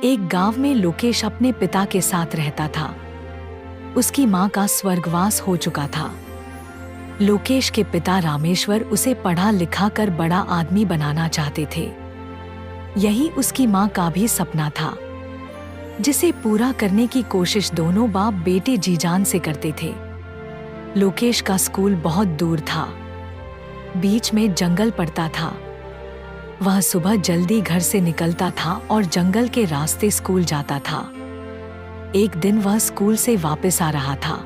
एक गांव में लोकेश अपने पिता के साथ रहता था। उसकी मां का स्वर्गवास हो चुका था। लोकेश के पिता रामेश्वर उसे पढ़ा लिखा कर बड़ा आदमी बनाना चाहते थे। यही उसकी मां का भी सपना था, जिसे पूरा करने की कोशिश दोनों बाप बेटे जी जान से करते थे। लोकेश का स्कूल बहुत दूर था, बीच में जंगल पड़ता था। वह सुबह जल्दी घर से निकलता था और जंगल के रास्ते स्कूल जाता था। एक दिन वह स्कूल से वापस आ रहा था।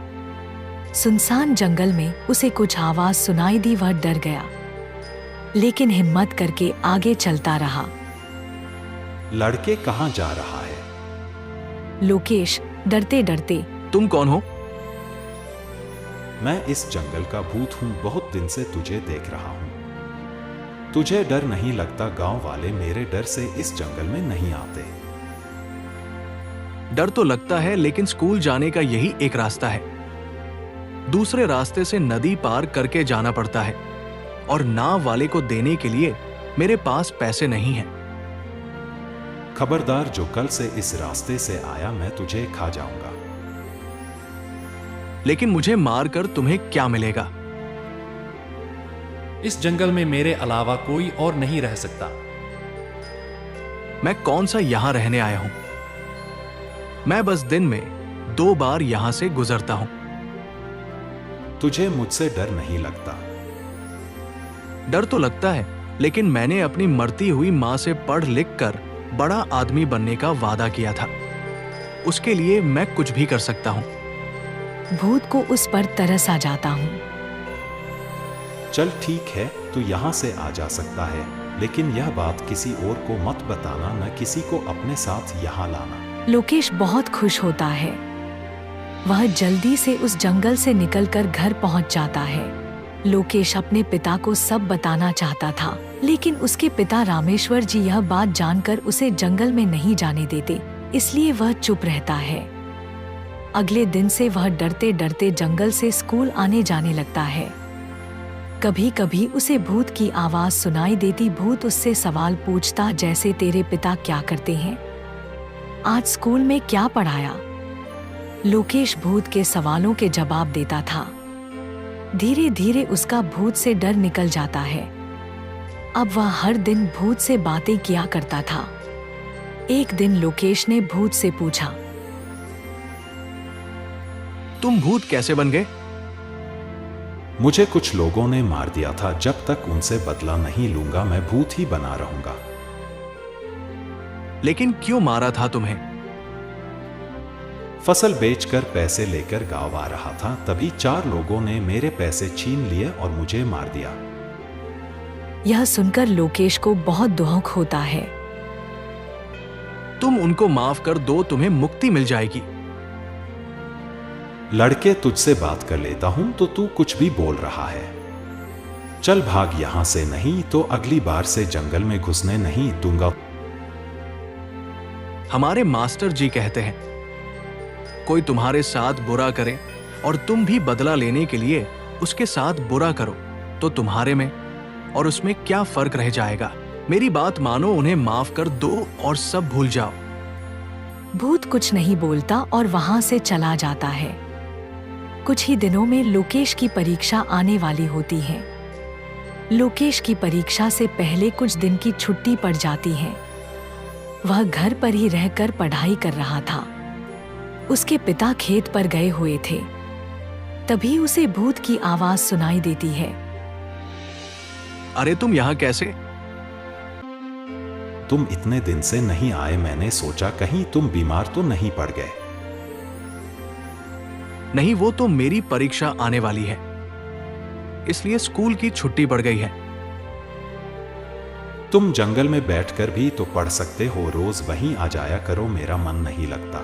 सुनसान जंगल में उसे कुछ आवाज सुनाई दी। वह डर गया, लेकिन हिम्मत करके आगे चलता रहा। लड़के कहाँ जा रहा है? लोकेश डरते डरते, तुम कौन हो? मैं इस जंगल का भूत हूँ। बहुत दिन से तुझे देख रहा हूँ। तुझे डर नहीं लगता? गांव वाले मेरे डर से इस जंगल में नहीं आते। डर तो लगता है, लेकिन स्कूल जाने का यही एक रास्ता है। दूसरे रास्ते से नदी पार करके जाना पड़ता है, और नाव वाले को देने के लिए मेरे पास पैसे नहीं हैं। खबरदार, जो कल से इस रास्ते से आया मैं तुझे खा जाऊंगा। लेकिन मुझे मारकर तुम्हें क्या मिलेगा? इस जंगल में मेरे अलावा कोई और नहीं रह सकता। मैं कौन सा यहां रहने आया हूं? मैं बस दिन में 2 बार यहां से गुजरता हूं। तुझे मुझसे डर नहीं लगता? डर तो लगता है, लेकिन मैंने अपनी मरती हुई मां से पढ़ लिख कर बड़ा आदमी बनने का वादा किया था। उसके लिए मैं कुछ भी कर सकता हूं। भूत को उस पर तरस आ जाता हूँ। चल ठीक है, तू यहाँ से आ जा सकता है, लेकिन यह बात किसी और को मत बताना, न किसी को अपने साथ यहाँ लाना। लोकेश बहुत खुश होता है। वह जल्दी से उस जंगल से निकलकर घर पहुंच जाता है। लोकेश अपने पिता को सब बताना चाहता था, लेकिन उसके पिता रामेश्वर जी यह बात जानकर उसे जंगल में नहीं जाने देते, इसलिए वह चुप रहता है। अगले दिन से वह डरते डरते जंगल से स्कूल आने जाने लगता है। कभी कभी उसे भूत की आवाज सुनाई देती। भूत उससे सवाल पूछता, जैसे तेरे पिता क्या करते हैं, आज स्कूल में क्या पढ़ाया। लोकेश भूत के सवालों के जवाब देता था। धीरे धीरे उसका भूत से डर निकल जाता है। अब वह हर दिन भूत से बातें किया करता था। एक दिन लोकेश ने भूत से पूछा, तुम भूत कैसे बन गए? मुझे कुछ लोगों ने मार दिया था। जब तक उनसे बदला नहीं लूंगा मैं भूत ही बना रहूंगा। लेकिन क्यों मारा था तुम्हें? फसल बेचकर पैसे लेकर गांव आ रहा था, तभी 4 लोगों ने मेरे पैसे छीन लिए और मुझे मार दिया। यह सुनकर लोकेश को बहुत दुख होता है। तुम उनको माफ कर दो, तुम्हें मुक्ति मिल जाएगी। लड़के, तुझसे बात कर लेता हूं तो तू कुछ भी बोल रहा है। चल भाग यहां से, नहीं तो अगली बार से जंगल में घुसने नहीं दूंगा। हमारे मास्टर जी कहते हैं, कोई तुम्हारे साथ बुरा करे और तुम भी बदला लेने के लिए उसके साथ बुरा करो, तो तुम्हारे में और उसमें क्या फर्क रह जाएगा। मेरी बात मानो, उन्हें माफ कर दो और सब भूल जाओ। भूत कुछ नहीं बोलता और वहां से चला जाता है। कुछ ही दिनों में लोकेश की परीक्षा आने वाली होती है। लोकेश की परीक्षा से पहले कुछ दिन की छुट्टी पड़ जाती है। वह घर पर ही रहकर पढ़ाई कर रहा था। उसके पिता खेत पर गए हुए थे। तभी उसे भूत की आवाज सुनाई देती है। अरे तुम यहाँ कैसे? तुम इतने दिन से नहीं आए, मैंने सोचा कहीं तुम बीमार तो नहीं पड़ गए। नहीं, वो तो मेरी परीक्षा आने वाली है, इसलिए स्कूल की छुट्टी पड़ गई है। तुम जंगल में बैठकर भी तो पढ़ सकते हो, रोज वहीं आ जाया करो, मेरा मन नहीं लगता।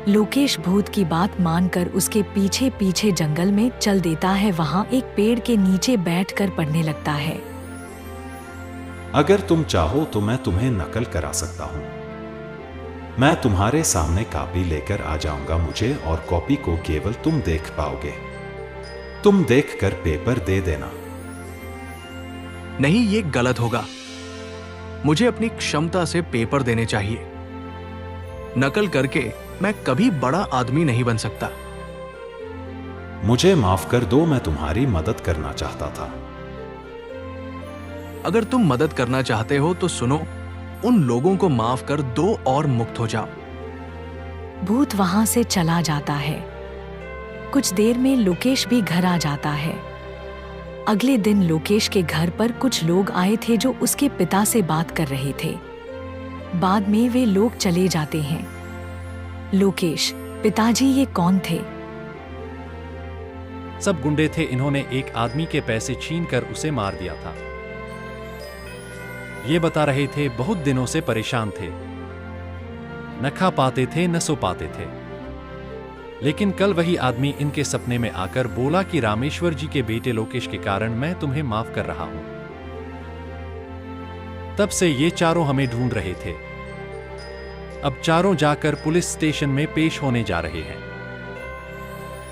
लोकेश भूत की बात मानकर उसके पीछे पीछे जंगल में चल देता है। वहां एक पेड़ के नीचे बैठकर पढ़ने लगता है। अगर तुम चाहो तो मैं तुम्हें नकल करा सकता हूं। मैं तुम्हारे सामने कॉपी लेकर आ जाऊंगा, मुझे और कॉपी को केवल तुम देख पाओगे। तुम देखकर पेपर दे देना। नहीं, ये गलत होगा। मुझे अपनी क्षमता से पेपर देने चाहिए। नकल करके मैं कभी बड़ा आदमी नहीं बन सकता। मुझे माफ कर दो, मैं तुम्हारी मदद करना चाहता था। अगर तुम मदद करना चाहते हो तो सुनो, उन लोगों को माफ कर दो और मुक्त हो जाओ। भूत वहां से चला जाता है। कुछ देर में लोकेश भी घर आ जाता है। अगले दिन लोकेश के घर पर कुछ लोग आए थे जो उसके पिता से बात कर रहे थे। बाद में वे लोग चले जाते हैं। लोकेश, पिताजी ये कौन थे? सब गुंडे थे। इन्होंने एक आदमी के पैसे छीनकर उसे मार दिया था। ये बता रहे थे बहुत दिनों से परेशान थे, न खा पाते थे न सो पाते थे। लेकिन कल वही आदमी इनके सपने में आकर बोला कि रामेश्वर जी के बेटे लोकेश के कारण मैं तुम्हें माफ कर रहा हूं। तब से ये चारों हमें ढूंढ रहे थे। अब चारों जाकर पुलिस स्टेशन में पेश होने जा रहे हैं।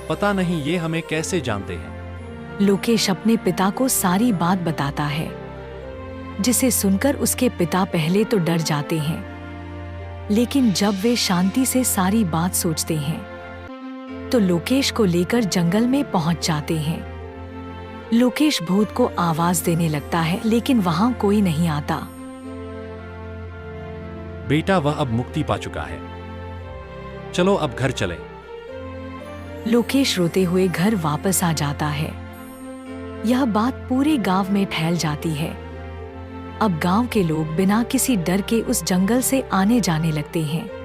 पता नहीं ये हमें कैसे जानते हैं। लोकेश अपने पिता को सारी बात बताता है, जिसे सुनकर उसके पिता पहले तो डर जाते हैं, लेकिन जब वे शांति से सारी बात सोचते हैं तो लोकेश को लेकर जंगल में पहुंच जाते हैं। लोकेश भूत को आवाज देने लगता है, लेकिन वहां कोई नहीं आता। बेटा, वह अब मुक्ति पा चुका है। चलो अब घर चलें। लोकेश रोते हुए घर वापस आ जाता है। यह बात पूरे गांव में फैल जाती है। अब गांव के लोग बिना किसी डर के उस जंगल से आने जाने लगते हैं।